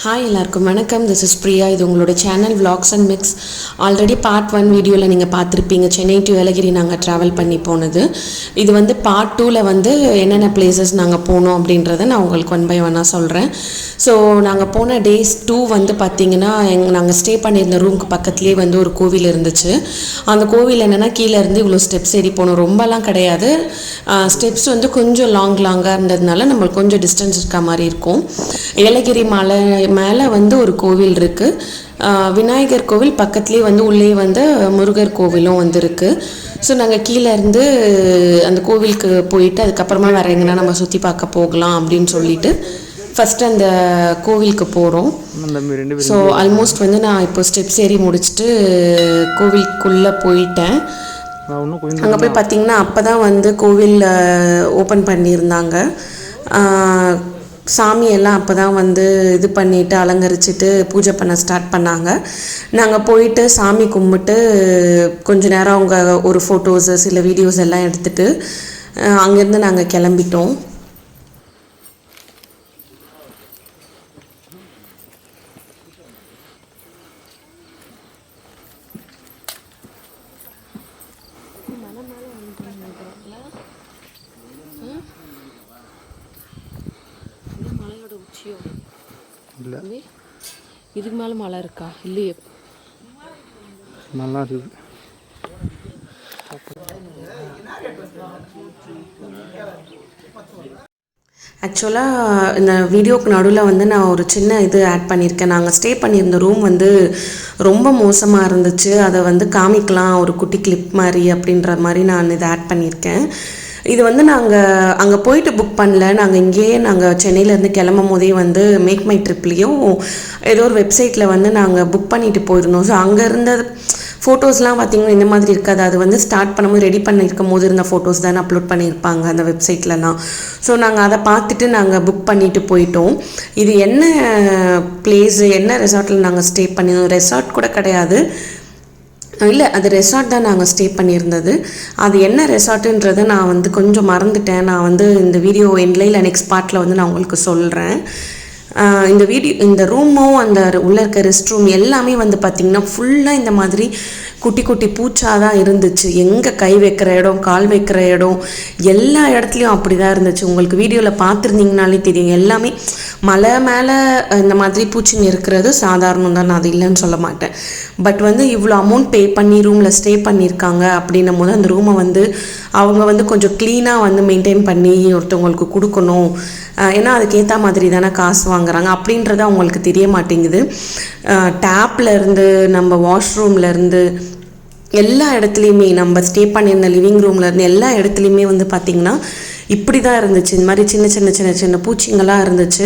Hi எல்லாருக்கும் வணக்கம். This is Priya. இது உங்களோட channel vlogs and mix. Already part 1 வீடியோவில் நீங்கள் பார்த்துருப்பீங்க, சென்னை டு ஏலகிரி நாங்கள் ட்ராவல் பண்ணி போனது. இது வந்து பார்ட் 2ல் வந்து என்னென்ன பிளேசஸ் நாங்கள் போனோம் அப்படின்றத நான் உங்களுக்கு 1 by 1 சொல்கிறேன். ஸோ நாங்கள் போன டேஸ் 2 வந்து பார்த்திங்கன்னா நாங்கள் ஸ்டே பண்ணியிருந்த ரூமுக்கு பக்கத்துலேயே வந்து ஒரு கோவில் இருந்துச்சு. அந்த கோவில் என்னென்னா கீழே இருந்து இவ்வளோ ஸ்டெப்ஸ் ஏறி போகணும், ரொம்பலாம் கிடையாது. ஸ்டெப்ஸ் வந்து கொஞ்சம் லாங்காக இருந்ததுனால நம்மளுக்கு கொஞ்சம் டிஸ்டன்ஸ் இருக்க மாதிரி இருக்கும். ஏலகிரி மலை மேலே வந்து ஒரு கோவில் இருக்குது, விநாயகர் கோவில் பக்கத்துலேயே வந்து உள்ளே வந்து முருகர் கோவிலும் வந்து இருக்குது. ஸோ நாங்கள் கீழே இருந்து அந்த கோவிலுக்கு போயிட்டு அதுக்கப்புறமா வேறு எங்கன்னா நம்ம சுற்றி பார்க்க போகலாம் அப்படின்னு சொல்லிட்டு ஃபஸ்ட்டு அந்த கோவிலுக்கு போகிறோம். ஸோ ஆல்மோஸ்ட் வந்து நான் இப்போ ஸ்டெப்ஸ் ஏறி முடிச்சுட்டு கோவிலுக்குள்ளே போயிட்டேன். அங்கே போய் பார்த்திங்கன்னா அப்போ தான் வந்து கோவில் ஓப்பன் பண்ணியிருந்தாங்க. சாமியெல்லாம் அப்போ தான் வந்து இது பண்ணிவிட்டு அலங்கரிச்சிட்டு பூஜை பண்ண ஸ்டார்ட் பண்ணாங்க. நாங்கள் போயிட்டு சாமி கும்பிட்டு கொஞ்ச நேரம் அவங்க ஒரு ஃபோட்டோஸு சில வீடியோஸ் எல்லாம் எடுத்துகிட்டு அங்கேருந்து நாங்கள் கிளம்பிட்டோம். இல்லை, இதுக்கு மேலே மழை இருக்கா? இல்லையே, நல்லா இருக்குது. ஆக்சுவலாக இந்த வீடியோக்கு நடுவில் வந்து நான் ஒரு சின்ன இது ஆட் பண்ணியிருக்கேன். நாங்கள் ஸ்டே பண்ணியிருந்த ரூம் வந்து ரொம்ப மோசமாக இருந்துச்சு, அதை வந்து காமிக்கலாம் ஒரு குட்டி கிளிப் மாதிரி அப்படின்ற மாதிரி நான் இதை ஆட் பண்ணியிருக்கேன். இது வந்து நாங்கள் அங்கே போயிட்டு புக் பண்ணல, நாங்கள் இங்கேயே நாங்கள் சென்னையிலேருந்து கிளம்பும் போதே வந்து மேக் மை ட்ரிப்லேயும் ஏதோ ஒரு வெப்சைட்டில் வந்து நாங்கள் புக் பண்ணிட்டு போயிருந்தோம். ஸோ அங்கே இருந்த ஃபோட்டோஸ்லாம் பார்த்திங்கன்னா இந்த மாதிரி இருக்காது. அது வந்து ஸ்டார்ட் பண்ணும்போது ரெடி பண்ணியிருக்கும் போது இருந்த ஃபோட்டோஸ் தானே அப்லோட் பண்ணியிருப்பாங்க அந்த வெப்சைட்லலாம். ஸோ நாங்கள் அதை பார்த்துட்டு நாங்கள் புக் பண்ணிவிட்டு போயிட்டோம். இது என்ன பிளேஸு, என்ன ரெசார்ட்டில் நாங்கள் ஸ்டே பண்ணியிருந்தோம், ரெசார்ட் கூட கிடையாது, இல்லை அது ரெசார்ட் தான் நாங்கள் ஸ்டே பண்ணியிருந்தது. அது என்ன ரெசார்ட்டுன்றதை நான் வந்து கொஞ்சம் மறந்துட்டேன். நான் வந்து இந்த வீடியோ எண்ட்ல இல்லை நெக்ஸ்ட் பார்ட்டில் வந்து நான் உங்களுக்கு சொல்கிறேன். இந்த ரூமும் அந்த உள்ளே இருக்க ரெஸ்ட் ரூம் எல்லாமே வந்து பார்த்திங்கன்னா ஃபுல்லாக இந்த மாதிரி குட்டி குட்டி பூச்சாக தான் இருந்துச்சு. எங்கே கை வைக்கிற இடம், கால் வைக்கிற இடம், எல்லா இடத்துலையும் அப்படி தான் இருந்துச்சு. உங்களுக்கு வீடியோவில் பார்த்துருந்தீங்கனாலே தெரியும். எல்லாமே மலை மேலே இந்த மாதிரி பூச்சிங்க இருக்கிறது சாதாரணம் தான், நான் அது இல்லைன்னு சொல்ல மாட்டேன். பட் வந்து இவ்வளோ அமௌண்ட் பே பண்ணி ரூமில் ஸ்டே பண்ணியிருக்காங்க அப்படின்னும் போது அந்த ரூமை வந்து அவங்க வந்து கொஞ்சம் க்ளீனாக வந்து மெயின்டைன் பண்ணி ஒருத்தவங்களுக்கு கொடுக்கணும். ஏன்னா அதுக்கேற்ற மாதிரி தானே காசு வாங்குறாங்க அப்படின்றது அவங்களுக்கு தெரிய மாட்டேங்குது. டேப்பில் இருந்து நம்ம வாஷ்ரூம்லேருந்து எல்லா இடத்துலையுமே, நம்ம ஸ்டே பண்ணியிருந்த லிவிங் ரூம்லேருந்து எல்லா இடத்துலையுமே வந்து பார்த்திங்கன்னா இப்படி தான் இருந்துச்சு. இந்த மாதிரி சின்ன சின்ன சின்ன சின்ன பூச்சிங்கெல்லாம் இருந்துச்சு.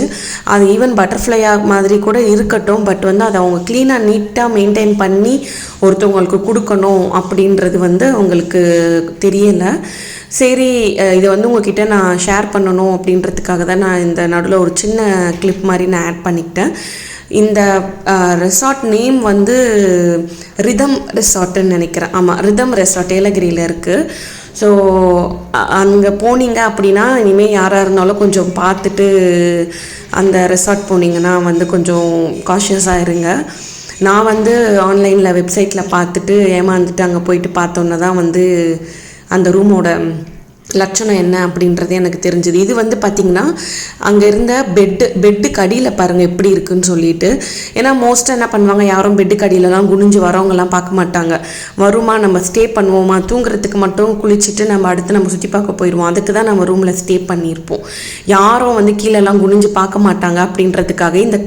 அது ஈவன் பட்டர்ஃப்ளையாக மாதிரி கூட இருக்கட்டும், பட் வந்து அதை அவங்க க்ளீனாக நீட்டாக மெயின்டைன் பண்ணி ஒருத்தவங்களுக்கு கொடுக்கணும் அப்படின்றது வந்து அவங்களுக்கு தெரியலை. சரி, இதை வந்து உங்ககிட்ட நான் ஷேர் பண்ணணும் அப்படின்றதுக்காக தான் நான் இந்த நடுவில் ஒரு சின்ன கிளிப் மாதிரி நான் ஆட் பண்ணிக்கிட்டேன். இந்த ரெசார்ட் நேம் வந்து ரிதம் ரெசார்ட்டுன்னு நினைக்கிறேன். ஆமாம், ரிதம் ரெசார்ட் ஏலகிரியில் இருக்குது. ஸோ அங்கே போனீங்க அப்படின்னா இனிமேல் யாராக இருந்தாலும் கொஞ்சம் பார்த்துட்டு அந்த ரெசார்ட் போனீங்கன்னா வந்து கொஞ்சம் காஷியஸாக இருங்க. நான் வந்து ஆன்லைனில் வெப்சைட்டில் பார்த்துட்டு ஏமாந்துட்டு அங்கே போயிட்டு பார்த்தோன்னே தான் வந்து அந்த ரூமோட லட்சணம் என்ன அப்படின்றது எனக்கு தெரிஞ்சுது. இது வந்து பார்த்திங்கன்னா அங்கே இருந்த பெட்டுக்கு அடியில் பாருங்கள் எப்படி இருக்குன்னு சொல்லிட்டு. ஏன்னா மோஸ்ட்டாக என்ன பண்ணுவாங்க, யாரும் பெட்டுக்கு அடியிலலாம் குனிஞ்சு வரவங்கலாம் பார்க்க மாட்டாங்க. வருமா, நம்ம ஸ்டே பண்ணுவோமா, தூங்குறதுக்கு மட்டும் குளிச்சுட்டு நம்ம அடுத்து நம்ம சுற்றி பார்க்க போயிடுவோம். அதுக்கு தான் நம்ம ரூமில் ஸ்டே பண்ணியிருப்போம். யாரும் வந்து கீழெல்லாம் குனிஞ்சு பார்க்க மாட்டாங்க அப்படின்றதுக்காக இந்த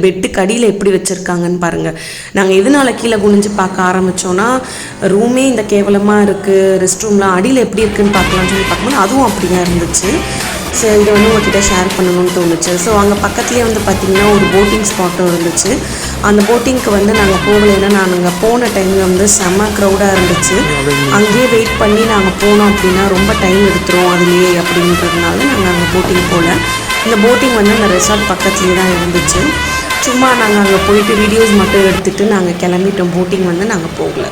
பெட்டுக்கு அடியில் எப்படி வச்சுருக்காங்கன்னு பாருங்கள். நாங்கள் எதனால் கீழே குனிஞ்சு பார்க்க ஆரம்பித்தோன்னா, ரூமே இந்த கேவலமாக இருக்குது, ரெஸ்ட் ரூம்லாம் அடியில் எப்படி இருக்குதுன்னு பார்க்கலாம்னு சொல்லி பார்க்கும்போது அதுவும் அப்படி தான் இருந்துச்சு. ஸோ இதை வந்து உங்கள்கிட்ட ஷேர் பண்ணணும்னு தோணுச்சு. ஸோ அங்கே பக்கத்துலேயே வந்து பார்த்திங்கன்னா ஒரு போட்டிங் ஸ்பாட்டும் இருந்துச்சு. அந்த போட்டிங்க்கு வந்து நாங்கள் போகலைன்னா, நாங்கள் போன டைமில் வந்து செம்ம க்ரௌடாக இருந்துச்சு. அங்கேயே வெயிட் பண்ணி நாங்கள் போனோம் அப்படின்னா ரொம்ப டைம் எடுத்துரும் அதுலேயே அப்படின்றதுனால நாங்கள் அங்கே போட்டிங் போகல. இந்த போட்டிங் வந்து அந்த ரெசார்ட் பக்கத்துலேயே தான் இருந்துச்சு. சும்மா நாங்கள் அங்கே போயிட்டு வீடியோஸ் மட்டும் எடுத்துகிட்டு நாங்கள் கிளம்பிட்டோம். போட்டிங் வந்து நாங்கள் போகல.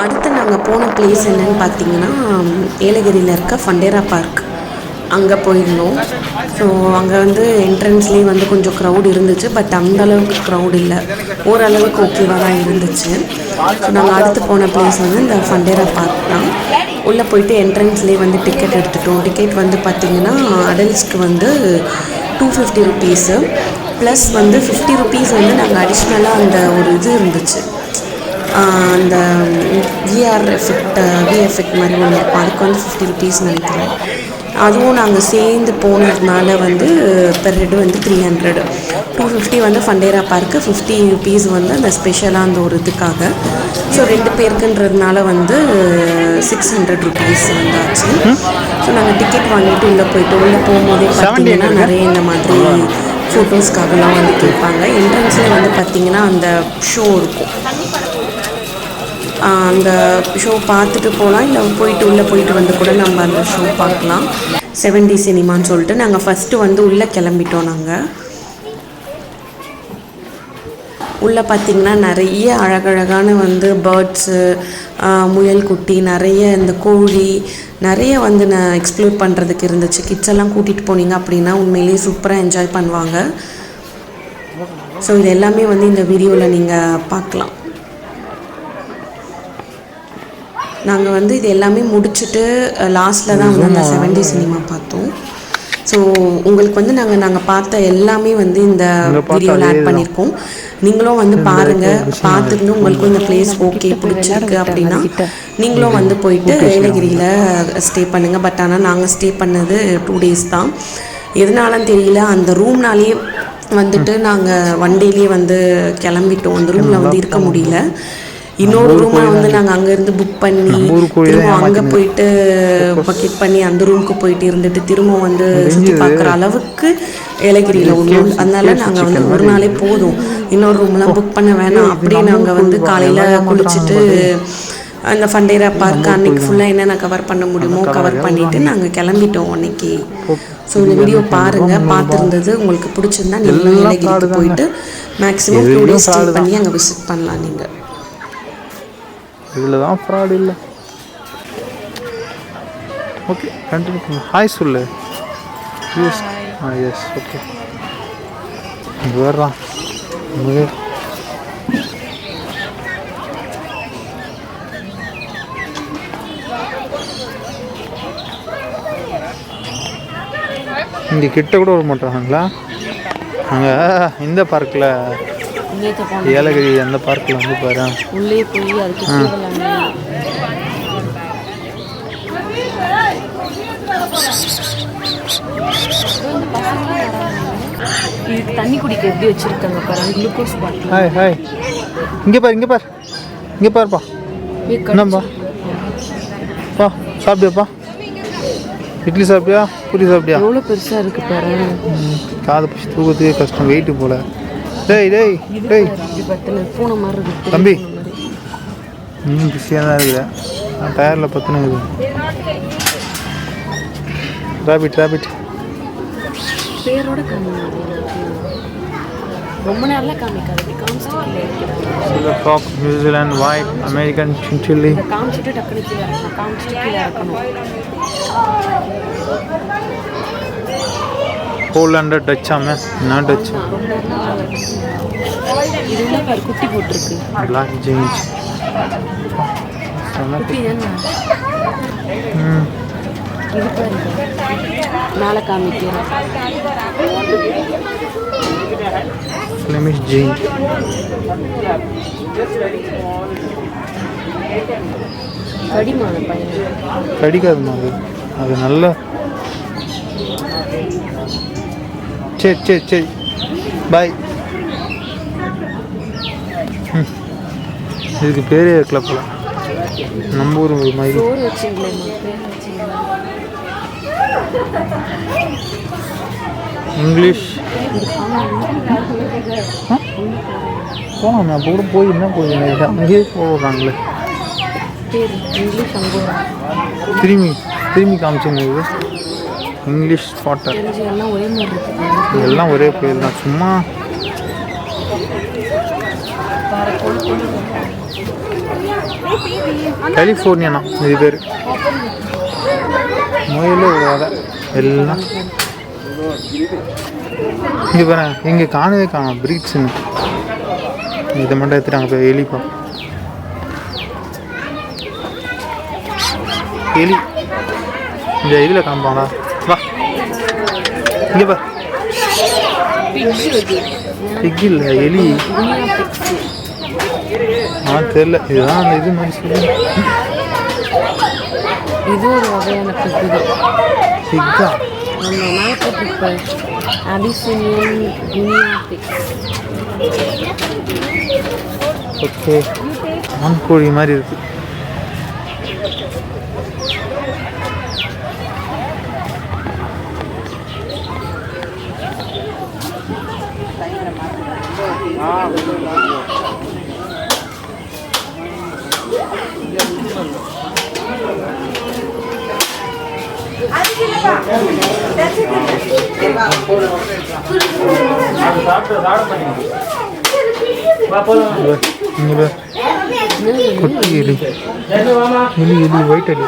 அடுத்து நாங்கள் போன பிளேஸ் என்னன்னு பார்த்தீங்கன்னா ஏலகிரியில் இருக்க ஃபண்டேரா பார்க் அங்கே போயிருந்தோம். ஸோ அங்கே வந்து என்ட்ரன்ஸ்லேயே வந்து கொஞ்சம் க்ரௌட் இருந்துச்சு, பட் அந்தளவுக்கு க்ரௌட் இல்லை, ஓரளவுக்கு ஓகேவாக தான் இருந்துச்சு. ஸோ நாங்கள் அடுத்து போன பிளேஸ் வந்து இந்த ஃபண்டேரா பார்க் தான். உள்ளே போயிட்டு என்ட்ரன்ஸ்லேயே வந்து டிக்கெட் எடுத்துட்டோம். டிக்கெட் வந்து பார்த்திங்கன்னா அடல்ட்ஸ்க்கு வந்து 250 ருபீஸு ப்ளஸ் வந்து 50 ருபீஸ் வந்து நாங்கள் அடிஷ்னலாக அந்த ஒரு இது இருந்துச்சு, அந்த விஎஃபெக்ட் மாதிரி ஒன்று இருக்கும், அதுக்கு வந்து 50 ருபீஸ் நினைக்கிறேன். அதுவும் நாங்கள் சேர்ந்து போனதுனால வந்து பெர் ஹெட் வந்து 300, 250 வந்து ஃபண்டேரா பார்க்கு, 50 ருபீஸ் வந்து அந்த ஸ்பெஷலாக அந்த ஒரு இதுக்காக. ஸோ 2 பேருக்குன்றதுனால வந்து 600 ருபீஸ் வந்தாச்சு. ஸோ நாங்கள் டிக்கெட் வாங்கிட்டு உள்ளே போகும்போதே பார்த்தீங்கன்னா நிறைய இந்த மாதிரி ஃபோட்டோஸ்க்காகலாம் வந்து கேட்பாங்க. என்ட்ரன்ஸில் வந்து பார்த்திங்கன்னா அந்த ஷோ இருக்கும், அந்த ஷோ பார்த்துட்டு போகலாம், இல்லை உள்ளே போயிட்டு வந்து கூட நம்ம அந்த ஷோ பார்க்கலாம். 7D சினிமான்னு சொல்லிட்டு நாங்கள் ஃபஸ்ட்டு வந்து உள்ளே கிளம்பிட்டோம். நாங்கள் உள்ளே பார்த்திங்கன்னா நிறைய அழகழகான வந்து பேர்ட்ஸு, முயல் குட்டி, நிறைய இந்த கோழி நிறைய வந்து நான் எக்ஸ்ப்ளோர் பண்ணுறதுக்கு இருந்துச்சு. கிட்ஸ் எல்லாம் கூட்டிகிட்டு போனீங்க அப்படின்னா உண்மையிலேயே சூப்பராக என்ஜாய் பண்ணுவாங்க. ஸோ இது எல்லாமே வந்து இந்த வீடியோவில் நீங்கள் பார்க்கலாம். நாங்கள் வந்து இது எல்லாமே முடிச்சுட்டு லாஸ்ட்டில் தான் வந்து அந்த 7D சினிமா பார்த்தோம். ஸோ உங்களுக்கு வந்து நாங்கள் பார்த்த எல்லாமே வந்து இந்த வீடியோவில் ஆட் பண்ணியிருக்கோம். நீங்களும் வந்து பாருங்கள், பார்த்துட்டு உங்களுக்கும் இந்த பிளேஸ் ஓகே பிடிச்சிருக்கு அப்படின்னா நீங்களும் வந்து போயிட்டு ஏலகிரியில் ஸ்டே பண்ணுங்கள். பட் ஆனால் நாங்கள் ஸ்டே பண்ணது 2 days தான். எதனாலன்னு தெரியல, அந்த ரூம்னாலேயே வந்துட்டு நாங்கள் 1 dayலேயே வந்து கிளம்பிட்டோம். அந்த ரூமில் வந்து இருக்க முடியல. இன்னொரு ரூமை வந்து நாங்கள் அங்கேருந்து புக் பண்ணி திரும்ப அங்கே போயிட்டு பக்கெட் பண்ணி அந்த ரூமுக்கு போயிட்டு இருந்துட்டு திரும்ப வந்து சுற்றி பார்க்குற அளவுக்கு ஏலகிரியில் ஒன்று. அதனால நாங்கள் வந்து ஒரு நாளே போதும், இன்னொரு ரூம்லாம் புக் பண்ண வேணாம். அப்படியே நாங்கள் வந்து காலையில் குளிச்சுட்டு அந்த ஃபண்டேரா பார்க் அன்னைக்கு ஃபுல்லாக என்னென்ன கவர் பண்ண முடியுமோ கவர் பண்ணிவிட்டு நாங்கள் கிளம்பிட்டோம் அன்னைக்கு. ஸோ இந்த வீடியோ பாருங்கள், பார்த்துருந்தது உங்களுக்கு பிடிச்சிருந்தா நீங்களும் ஏலகிரிக்கு போயிட்டு மேக்ஸிமம் 2 days ஸ்டே பண்ணி அங்கே விசிட் பண்ணலாம். நீங்கள் இதில் தான் ஃப்ராட் இல்லை. ஓகே, கண்டினியூ பண்ணு. ஹாய் சொல்லு. Yes yes okay. வேறான் இங்கே கிட்ட கூட வர மாட்டாங்களா? அங்கே இந்த பார்க்கில் ஏலகிரி அந்த பார்க்கில் வந்து பாரு, உள்ளே போய் அதுக்கு தண்ணி குடிக்க எப்படி வச்சிருக்காங்க பாரு, குளுக்கோஸ் பாட்டில். ஹாய் ஹாய், இங்கே பாருப்பா, என்னப்பா பா, சாப்பிட்டியாப்பா? இட்லி சாப்பிட்டியா, பூரி சாப்பிட்டியா? எவ்வளோ பெருசாக இருக்குது பாரு. காதை பிடிச்சி தூக்கத்துக்கே கஷ்டம், வெயிட்டு போல. டேய் பூனை மாதிரி இருக்குது தம்பி. பிஸியாக தான் இருக்குது, நான் டயரில் பற்றின இருக்குது. ராபிட் பேரோட ரொம்ப நேரம் காமிக்காது, ஃபாக், நியூசிலாந்து ஒயிட், அமெரிக்கன் சின்சில்லி. காமிச்சிட்டு டக்குனு காமிச்சிட்டு கீழே இறக்கணும். போலாண்டு டச்சாமே, நான் டச். குட்டி போட்டிருக்கு, பிளாக் ஜீன்ஸ். இது பாருங்க, மேலே காமிக்கிறேன். Flemish gene. கடிமான பையன் கடிக்காதுமா, அது நல்லா. சரி பாய். இதுக்கு பேரே இருக்கல போல, நம்ம ஊர் மாதிரி. இங்கிலீஷ் போனோம், அப்போ கூட போய் என்ன போய் அங்கேயே போடுறாங்களே. திரும்பி காமிச்சுங்க. இது இங்கிலீஷ் ஸ்பாட்டர், எல்லாம் ஒரே பேர் தான். சும்மா கலிஃபோர்னியானா இது பேர். முயல் ஒரு வகை எல்லாம் இங்கே பாரு. இங்கே காணவே காணும் பிரீட்ஸுன்னு. இதை மட்டும் எடுத்துட்டாங்க. இப்போ எலிப்பா எலி இந்த இதில் காமிப்பாங்களா? வா இங்கே பா. பிக் இல்லை எலி. தெரியல. இதுதான் அந்த இது மாதிரி சொல்லி. இது ஒரு வகையான பிக்கு. பிக்கா நம்ம மேலே பிக் அபிசினியன் குனியா பிக். ஓகே. ஆண்கோழி மாதிரி இருக்கு. குட்டி எலி எலி எலி ஒயிட் எலி.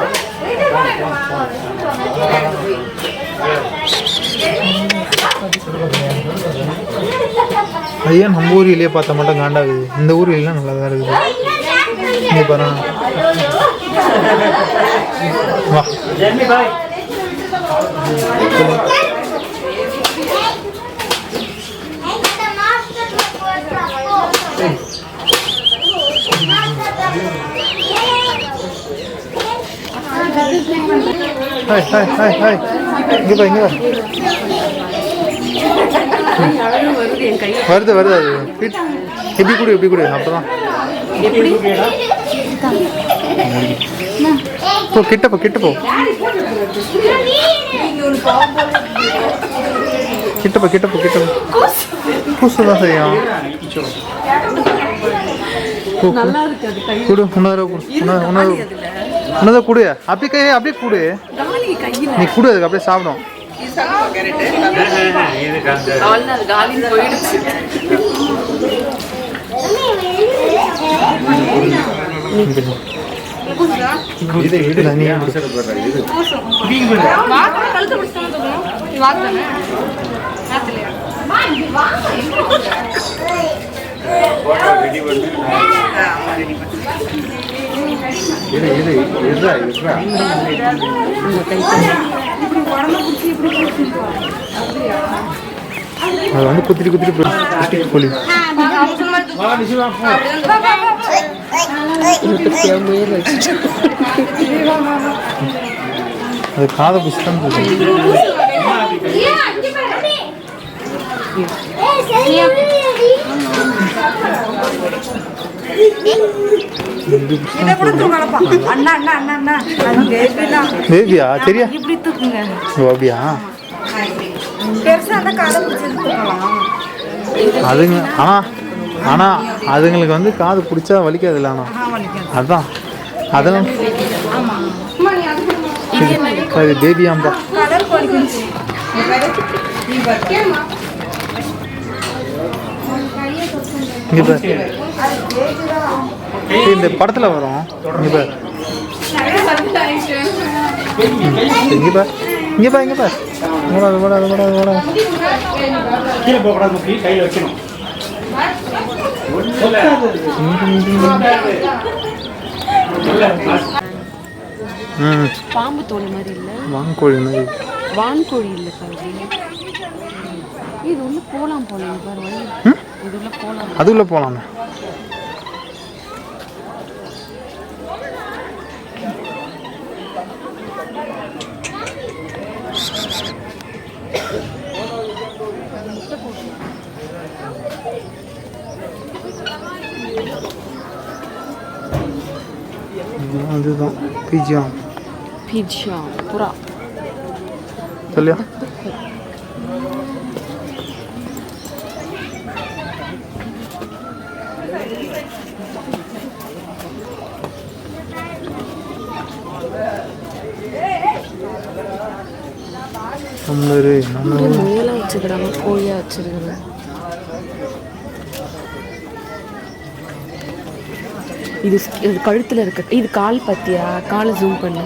அது ஏன் நம்ம ஊர் எலியை பார்த்தா மட்டும் காண்டாகுது? இந்த ஊர் எலிலாம் நல்லா தான் இருக்குது. இங்கே பாரு. வா ஹாய் ஹாய் ஹாய் ஹாய். இங்கே பா இங்கே வா. வருது வருது. அது எப்படி கொடு எப்படி கொடு. அப்போதான் போ கிட்ட போ கிட்ட போ கிட்ட போ கிட்ட போ கிட்ட போ. கூசு தான் செய்யும். கொடு. உன்னதான் கொடு. அப்படியே கை அப்படியே கொடு. நீ கொடு. அதுக்கு அப்படியே சாப்பிடும். அது வந்து குத்திட்டு குத்திட்டு கோழி. அது காதை புஷ்டம். பேபியா சரியா? அப்படியா? அதுங்க ஆனால் அதுங்களுக்கு வந்து காது பிடிச்சா வலிக்காதுல்ல. ஆனால் அதுதான் அதெல்லாம் அது பேபியாம்பா. இங்கே பார். இந்த படத்தில் வரும். இங்கே பார் இங்கே பார் இங்கே பார் இங்கே பார். ஓடாது ஓடாது ஓடாது ஓடாது. கீழே போகக்கூடாது. கையில் வைக்கணும். பாம்பு தோல் மாதிரி இல்லை. வான்கோழி மாதிரி. வான்கோழி இல்லை பாருங்க. இது உள்ள போகலாம் போகலாம் பாருங்க. இது உள்ள போகலாம். அது உள்ள போகலாமா? அதுதான் பிஜியா புறா சொல்லியா? முயலா வச்சுக்கிறாங்க, கோழியா வச்சிருக்காங்க. இது கழுத்தில் இருக்க இது கால் பத்தியா? காலை ஜூம் பண்ணு.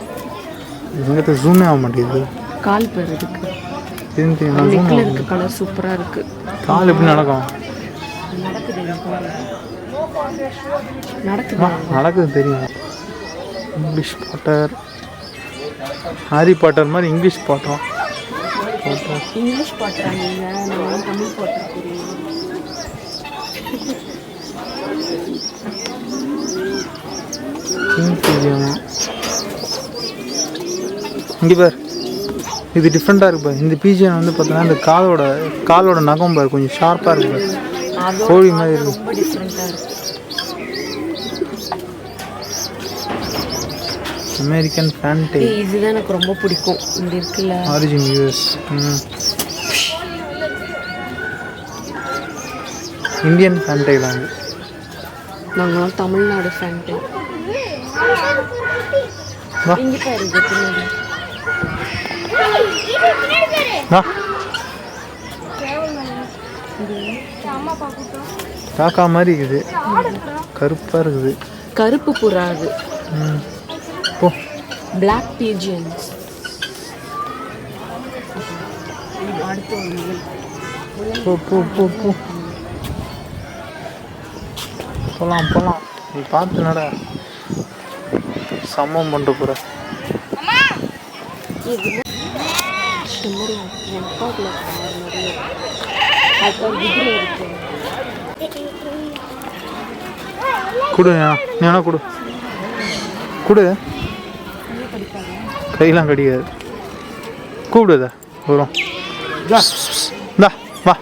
எங்கிட்ட ஜூமே ஆக மாட்டேங்குது. கால் பேர் இதுக்கு தெரியும். நெக்கில் இருக்க கலர் சூப்பராக இருக்குது. கால் எப்படி நடக்கும்? நடக்குது தெரியும். இங்கிலீஷ் பாட்டர், ஹாரி பாட்டர் மாதிரி இங்கிலீஷ் பாட்டம். இங்கிலீஷ் பாட்டரா நீங்கள்? நான் தமிழ் பாட்டர் தெரியும். இங்கே பார், இது டிஃப்ரெண்ட்டாக இருக்கு பாரு. இந்த பிஜிஎன் வந்து பார்த்தோன்னா இந்த காலோட நகம் பாரு கொஞ்சம் ஷார்ப்பாக இருக்கு பாரு. கோழி மாதிரி இருக்கு. ரொம்ப டிஃப்ரெண்ட்டாக இருக்குது. அமெரிக்கன் ஃபேன்டை இதுதான் எனக்கு ரொம்ப பிடிக்கும். இந்த இருக்குல்ல ஆரிஜின் யூஎஸ். இந்தியன் ஃபேன்டை தான் இது. நாங்கள் தமிழ்நாடு ஃபேன்டை. இங்கே பாரு பின்னாடி. காக்கா மாதிரி இருக்குது, கருப்பாக இருக்குது. கருப்பு புறா அது. ஓ பிளாக் பீஜியன்ஸ். அடுத்து போ போ போ போ போகலாம். நீ பார்த்து நட, சம்மம் பண்ணிட்டு போகிற. கொடு, நீ வேணா கொடு கொடு. கையெல்லாம் கடிக்காது. கூப்பிடுதா வரும். இந்தா வா.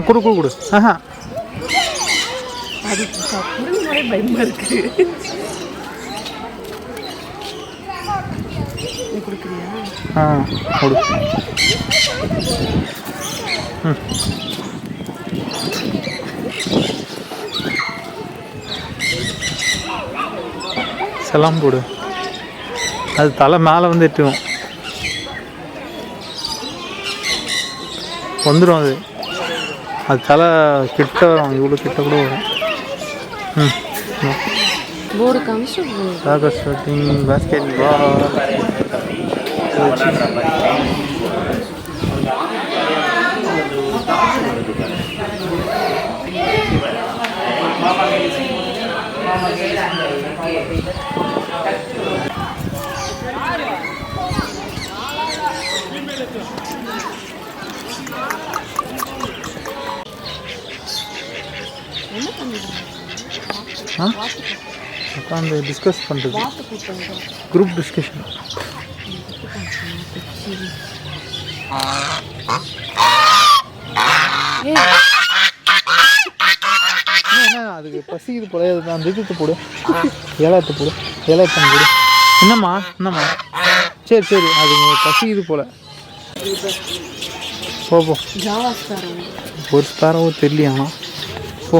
கொடு கொடு கொடு. ஆஹா அது பயமா இருக்கு. நீ கொடுக்குறியா? கொடு. செலாம் போடு. அது தலை மேலே வந்து எட்டுவோம், வந்துடும். அது தலை கிட்ட வரும், இவ்வளோ கிட்ட கூட வரும். போர்டு காமிச்சு சாகர் ஷூட்டிங், பாஸ்கெட் பால். உட்காந்து டிஸ்கஸ் பண்ணுறது, குரூப் டிஸ்கஷன். அதுக்கு பசிக்குது போல. அந்த இதுத்து போடு, ஏலாத்து போடு, ஏலாத்தம் போடு. என்னம்மா சரி அது பசிக்குது போல. போ ஒரு ஸ்பேரோ தெரியலையா? போ.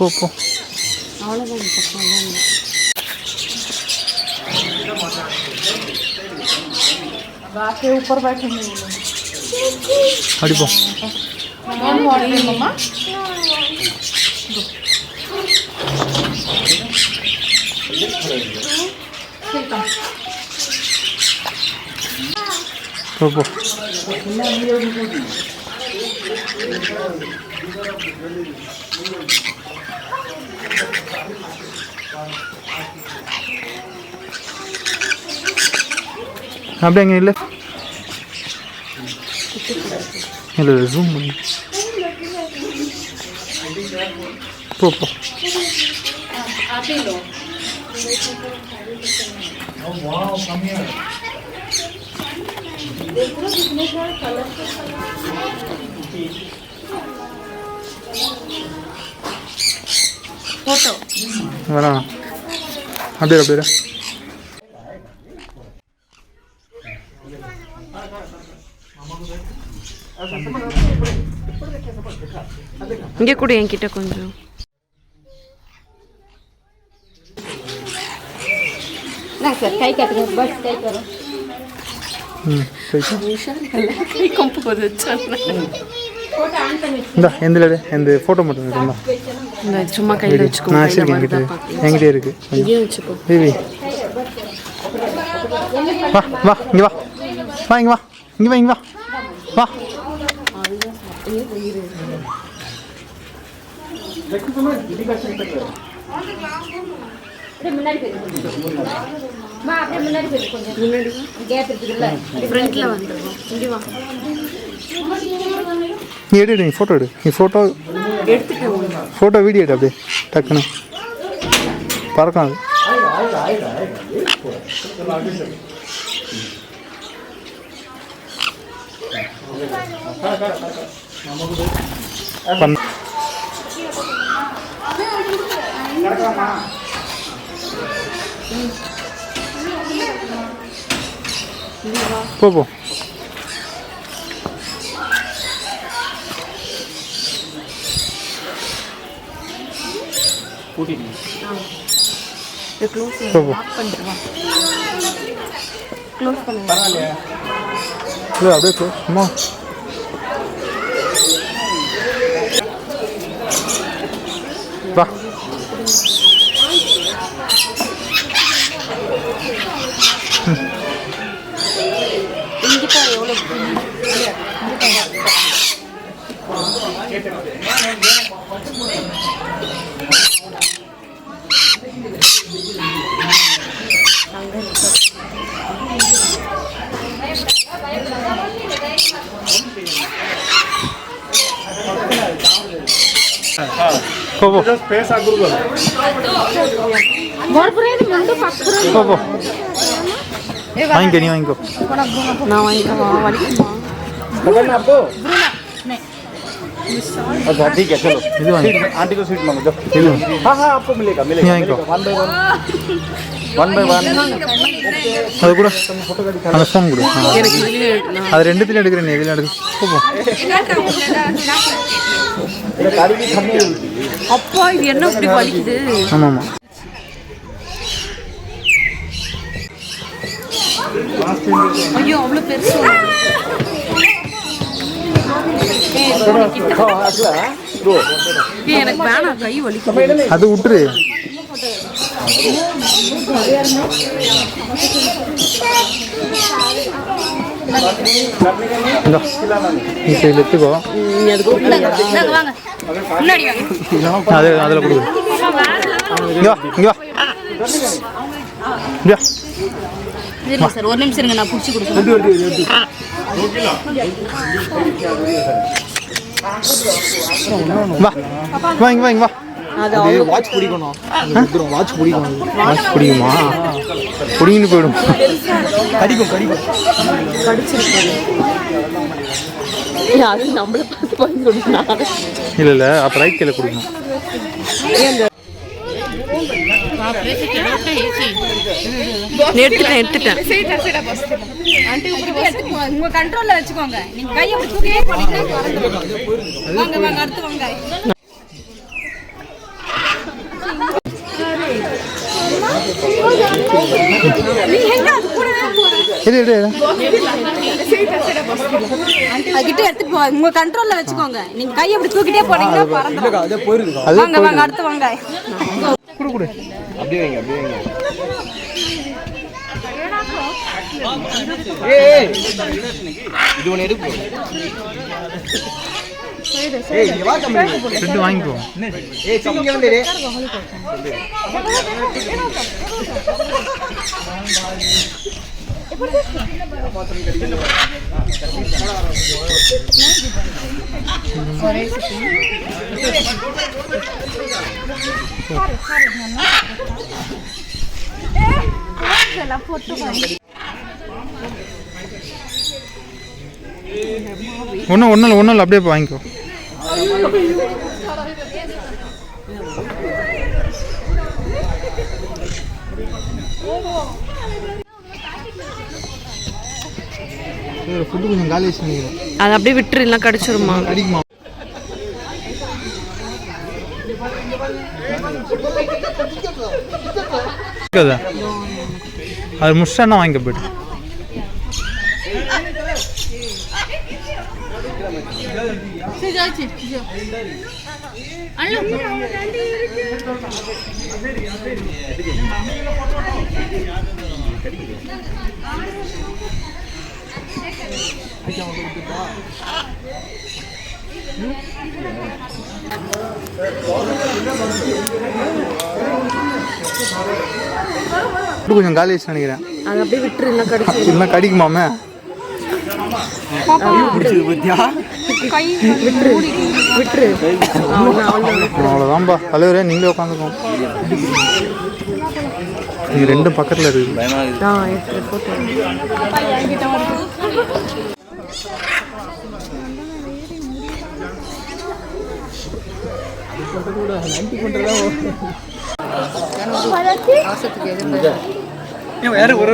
போ போ. அவ்வளோதான். ऊपर बैठे अड़ी पो मम्मा पो पो அப்படியே அங்கே இல்லை இல்லை ஜூம் பண்ணி போ போ. ஃபோட்டோ வேணாம் அப்படியே அப்படியே இங்கே கூட என்கிட்ட கொஞ்சம் सर कई करते बस कई करो कई कंप को अच्छा இந்த இந்த ஃபோட்டோ மட்டும் எடுங்க இந்த சும்மா கையில வெச்சுக்கோ நான் சரி என்கிட்ட இருக்கு இங்கே வெச்சுக்கோ பேபி வா வா இங்க வா வா இங்க வா இங்க வா இங்க வா வா முன்னாடி மா அப்படியே முன்னாடி போய் கொஞ்சம் முன்னாடி கேப் இருக்குல்ல ஃப்ரண்ட்ல வந்துருவோம் இங்க வா நீ எடு நீ ஃபோட்டோ எடு நீ ஃபோட்டோ எடுத்துக்கோ ஃபோட்டோ வீடியோ எடு அப்படியே டக்குன்னு பறக்கும் அது போ போ க்ளோஸ் பண்ணுங்க இல்லை அப்படியே க்ளோஸ் அம்மா வா இங்க பாரு எவ்வளவு पैसा गुरुगल वाइंको नहीं वाइंको ना वाइंको वाली आपको अच्छा ठीक है चलो आंटी को स्वीट मांगो हाँ हाँ आपको मिलेगा मिलेगा वन बाय वन அது கூட அந்த ஃபோன் கொடு அது ரெண்டுத்துல எடுக்கிறேன் நீ எதுல எடுக்க போ அப்பா இது என்ன இப்படி வலிக்குது ஆமா ஆமா ஐயோ அவ்வளவு பெருசு எனக்கு வேணாம் கை வலிக்குது அது விட்டுரு எடுத்துக்கோ அதில் கொடுக்குறேன் சார் ஒரு நிமிஷம் இருங்க நான் பிடிச்சி கொடுக்குறேன் வா வா இங்க வா இங்க வா அது வாட்ச் பிடிக்கணும் வாட்ச் பிடிக்கணும் வாட்ச் பிடிக்குமா பிடிங்கிட்டு போயிடும் கடிக்கும் கடிக்கும் அது நம்மளை பார்த்து பண்ணி கொடுக்கணும் இல்லை இல்லை அப்போ ரைட் கையில் கொடுக்கணும் எடுத்துட்டேன் உங்க கண்ட்ரோல்ல வச்சுக்கோங்க நீங்க கையை அப்படி தூக்கிட்டே போனீங்கன்னா வாங்க வாங்க அடுத்து வாங்க கிட்ட எடுத்துட்டு போ உங்க கண்ட்ரோல்ல வச்சுக்கோங்க நீங்க கையை அப்படி தூக்கிட்டே போனீங்கன்னா பறந்துடும் வாங்க வாங்க அடுத்து வாங்க கொடு கொடு அப்படியே வைங்க அப்படியே வைங்க இது ஒன்று எடுக்கும் ரெண்டு வாங்கிக்கோ இங்கே வந்து ஒன்றும் இல்லை அப்படியே வாங்கிக்கோ. ஃபுட்டு கொஞ்சம் காலி பண்ணிக்கிறேன். அதை அப்படியே விட்டுரு, இல்லை கடிச்சிருமா? அடிக்குமா? அது முஷ்டானா வாங்கிக்க போய்ட்டு. கொஞ்சம் காலி நினைக்கிறேன். அதை அப்படியே விட்டுரு, இல்லை கடிச்சு. இல்லை கடிக்குமாமே? விட்டுரு. அவ்வளோதான்பா தலைவரே, நீங்களே உட்காந்துக்கோங்க. இது ரெண்டும் பக்கத்தில் இருக்குது. வேற ஒரு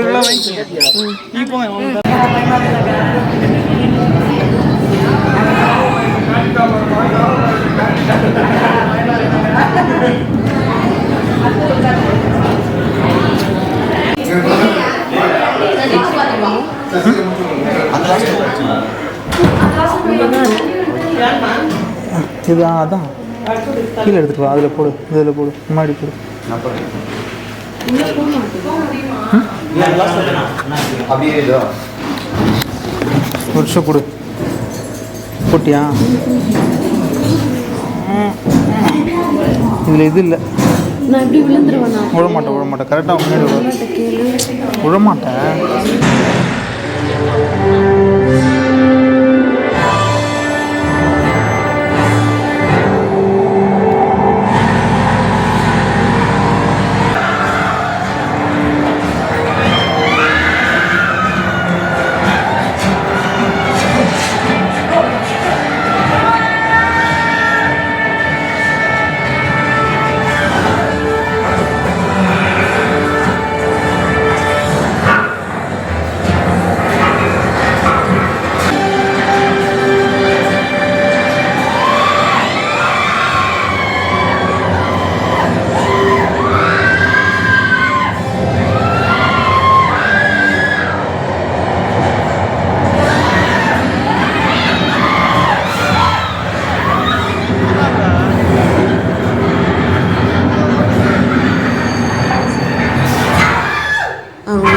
இது அதான் கீழே எடுத்துட்டு வா. அதில் போடு, இதில் போடு, முன்னாடி போடு. ஒரு நிமிஷம் கொடு. போட்டியா? இதில் இது இல்லை. நான் எப்படி விழுந்துருவேண்ணா? விழமாட்டேன். கரெக்டாக முன்னாடி விழமாட்டேன்.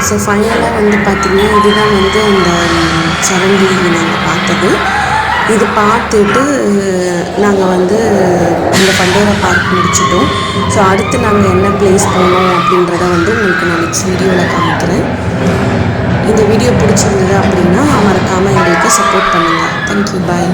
ஸோ ஃபைனலாக வந்து பார்த்திங்கன்னா இதுதான் வந்து அந்த சரண்டி நாங்கள் பார்த்தது. இது பார்த்துட்டு நாங்கள் வந்து அந்த பண்டோரா பார்க் முடிச்சிட்டோம். ஸோ அடுத்து நாங்கள் என்ன பிளேஸ் போனோம் அப்படின்றத வந்து உங்களுக்கு நான் நெக்ஸ்ட் வீடியோவில் காமிக்கிறேன். இந்த வீடியோ பிடிச்சிருந்தது அப்படின்னா மறக்காமல் எங்களுக்கு சப்போர்ட் பண்ணுங்கள். தேங்க்யூ, பாய்.